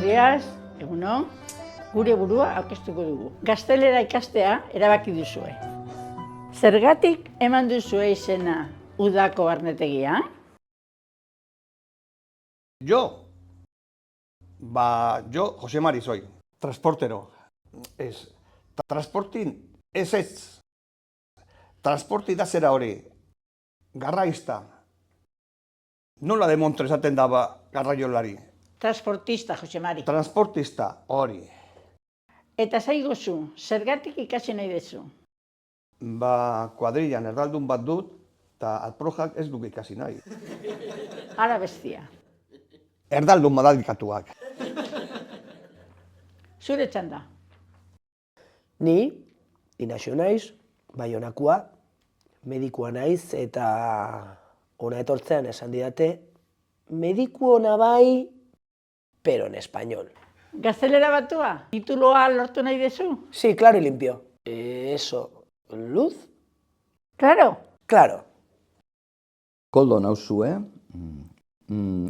buenos, egunon, gure burua aurkeztuko dugu. Gaztelera ikastea erabaki duzue. Zergatik eman duzue izena udako barnetegia? Yo, José Mari soy, transportero. Transporti da zera hori, garraizta. Nola demontre esaten daba garraiolari? Transportista, Jose Mari. Transportista, hori. Eta zaigozu, zergatik ikasi nahi dezu? Kuadrillan erdaldun bat dut, eta alprojak ez duk ikasi nahi. Ara bestia. Erdaldun badalkatuak. Zure txanda. Ni, Inaxio naiz, Baionakua, medikua naiz eta ona etortzean esan didate, mediku ona bai, pero en español. Gaztelera batua, tituloa lortu nahi dezu? Sí, claro y limpio. Eso, luz? Claro. Claro. Koldo nauzue,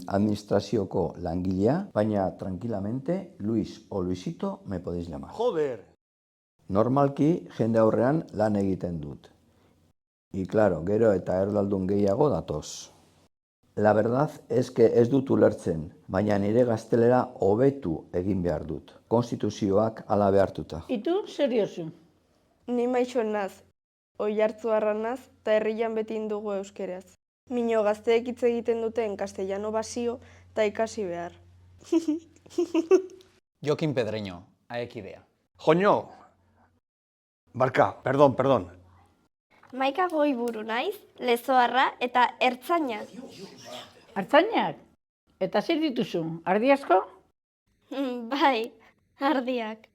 administrazioko langilea, baina tranquilamente Luis o Luisito me podéis llamar. Joder! Normalki jende aurrean lan egiten dut. Y claro, gero eta erdaldun gehiago datoz. La verdad es que ez dut ulertzen, baina nire gaztelera hobetu egin behar dut. Konstituzioak hala behartuta. Itu, zer diozu? Ni Maixo naz, Oiartzuarra naz, eta herrian beti indugu euskeraz. Mino gazteek hitz egiten duten castellano basio eta ikasi behar. Jokin Pedreño, aekidea. Joño! Barka, perdon. Maika Goiburu naiz, lezoarra eta ertzaina. Artzainak? Eta zer dituzu, ardi asko? Bai, ardiak.